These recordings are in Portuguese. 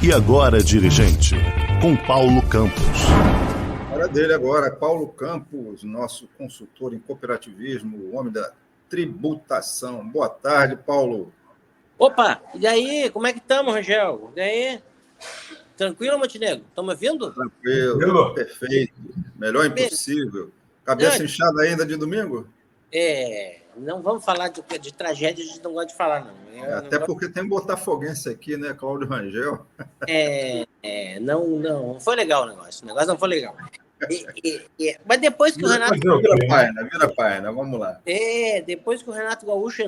E agora, dirigente, com Paulo Campos. Hora dele agora, Paulo Campos, nosso consultor em cooperativismo, o homem da tributação. Boa tarde, Paulo. Opa, e aí, como é que estamos, Rangel? E aí? Tranquilo, Montenegro? Estão me ouvindo? Tranquilo, perfeito. Melhor impossível. Cabeça inchada ainda de domingo? Não vamos falar de tragédia, a gente não gosta de falar, não. Até porque tem um botafoguense aqui, né, Cláudio Rangel? Não foi legal o negócio não foi legal. Mas depois que o Renato... Vira página, vamos lá. Depois que o Renato Gaúcho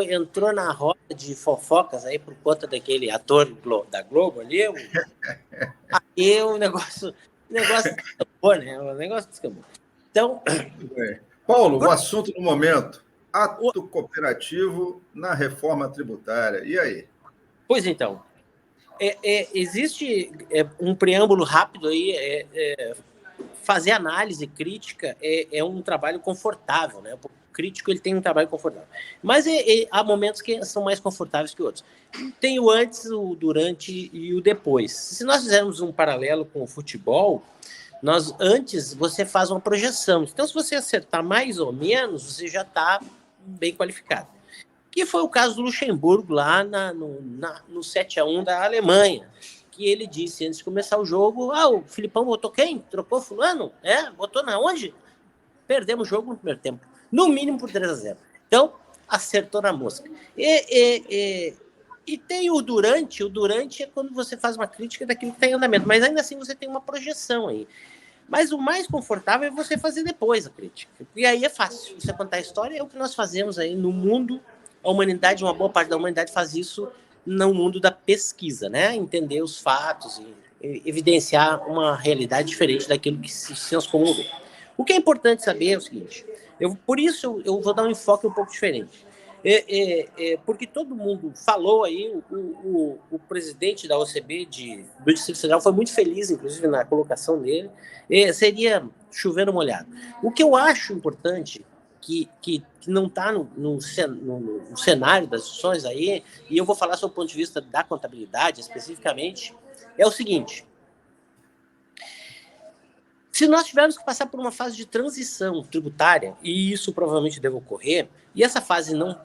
entrou na roda de fofocas aí por conta daquele ator da Globo ali, aí o negócio descambou, né? O negócio descambou. Então... Paulo, o assunto do momento, ato cooperativo na reforma tributária. E aí? Pois então, existe um preâmbulo rápido aí, fazer análise crítica é um trabalho confortável, né? O crítico ele tem um trabalho confortável. Mas há momentos que são mais confortáveis que outros. Tem o antes, o durante e o depois. Se nós fizermos um paralelo com o futebol... Antes, você faz uma projeção. Então, se você acertar mais ou menos, você já está bem qualificado. Que foi o caso do Luxemburgo lá no 7-1 da Alemanha, que ele disse antes de começar o jogo, o Filipão botou quem? Trocou fulano? Botou na onde? Perdemos o jogo no primeiro tempo. No mínimo por 3-0. Então, acertou na mosca. E tem o durante. O durante é quando você faz uma crítica daquilo que está em andamento. Mas ainda assim você tem uma projeção aí. Mas o mais confortável é você fazer depois a crítica. E aí é fácil. Você contar a história é o que nós fazemos aí no mundo. A humanidade, uma boa parte da humanidade faz isso no mundo da pesquisa, né? Entender os fatos e evidenciar uma realidade diferente daquilo que se senso comum vê. O que é importante saber é o seguinte. Por isso eu vou dar um enfoque um pouco diferente. Porque todo mundo falou aí, o presidente da OCB do Distrito Federal foi muito feliz, inclusive, na colocação dele, seria chover no molhado. O que eu acho importante, que não está no cenário das discussões aí, e eu vou falar sobre o ponto de vista da contabilidade especificamente, é o seguinte: se nós tivermos que passar por uma fase de transição tributária, e isso provavelmente deve ocorrer, e essa fase não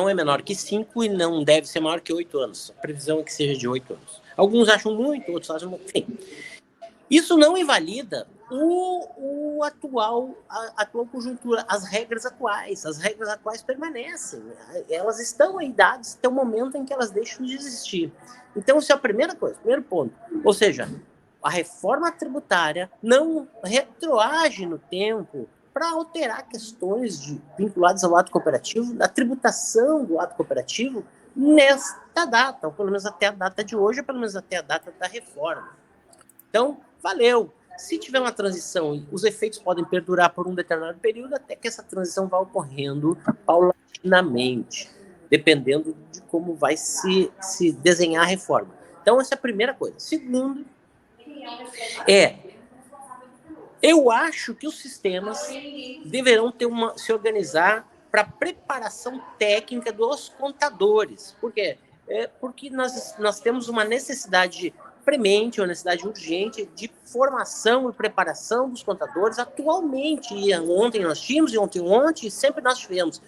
é menor que 5 e não deve ser maior que 8 anos. A previsão é que seja de 8 anos. Alguns acham muito, outros acham muito. Enfim, isso não invalida a atual conjuntura, as regras atuais. As regras atuais permanecem. Elas estão aí dadas até o momento em que elas deixam de existir. Então, essa é a primeira coisa, primeiro ponto. Ou seja, a reforma tributária não retroage no tempo para alterar questões vinculadas ao ato cooperativo, da tributação do ato cooperativo nesta data, ou pelo menos até a data de hoje, ou pelo menos até a data da reforma. Então, valeu. Se tiver uma transição, os efeitos podem perdurar por um determinado período, até que essa transição vá ocorrendo paulatinamente, dependendo de como vai se desenhar a reforma. Então, essa é a primeira coisa. Segundo, eu acho que os sistemas deverão se organizar para a preparação técnica dos contadores. Por quê? Porque nós temos uma necessidade premente, uma necessidade urgente de formação e preparação dos contadores atualmente. E ontem nós tínhamos, e ontem sempre nós tivemos,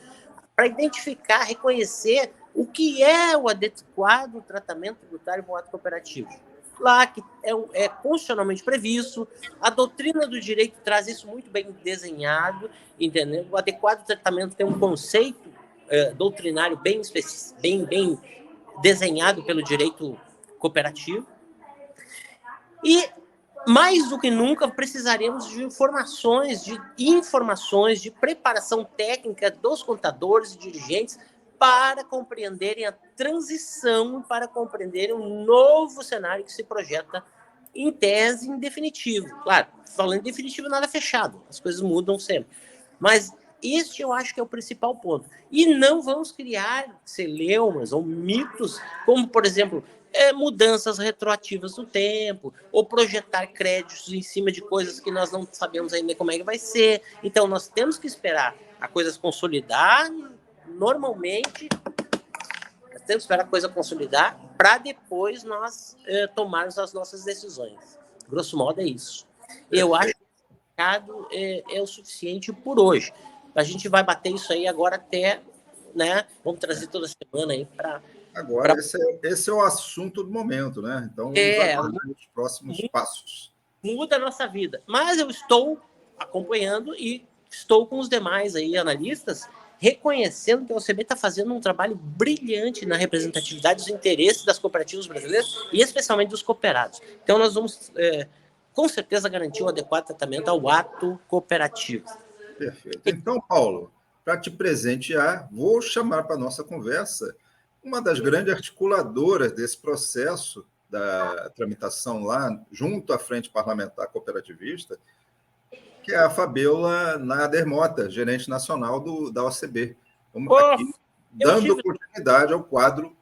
para identificar, reconhecer o que é o adequado tratamento tributário para o ato cooperativo. Lá que é constitucionalmente previsto, a doutrina do direito traz isso muito bem desenhado, entendeu? O adequado tratamento tem um conceito doutrinário bem desenhado pelo direito cooperativo. E, mais do que nunca, precisaremos de informações, de preparação técnica dos contadores e dirigentes para compreenderem a transição, para compreenderem um novo cenário que se projeta em tese, em definitivo. Claro, falando em definitivo, nada fechado, as coisas mudam sempre. Mas este eu acho que é o principal ponto. E não vamos criar celeumas ou mitos, como, por exemplo, mudanças retroativas no tempo, ou projetar créditos em cima de coisas que nós não sabemos ainda como é que vai ser. Então, nós temos que esperar a coisa se consolidar. Normalmente, temos que esperar a coisa consolidar para depois nós tomarmos as nossas decisões. Grosso modo é isso. Eu acho que o mercado é o suficiente por hoje. A gente vai bater isso aí agora até, né? Vamos trazer toda semana aí para... Agora, esse é o assunto do momento, né? Então, vamos aguardar os próximos passos. Muda a nossa vida. Mas eu estou acompanhando e estou com os demais aí analistas reconhecendo que a OCB está fazendo um trabalho brilhante na representatividade dos interesses das cooperativas brasileiras e especialmente dos cooperados. Então, nós vamos, com certeza, garantir um adequado tratamento ao ato cooperativo. Perfeito. Então, Paulo, para te presentear, vou chamar para a nossa conversa uma das grandes articuladoras desse processo da tramitação lá, junto à Frente Parlamentar Cooperativista, que é a Fabiola Nader Mota, gerente nacional da OCB. Vamos aqui dando continuidade ao quadro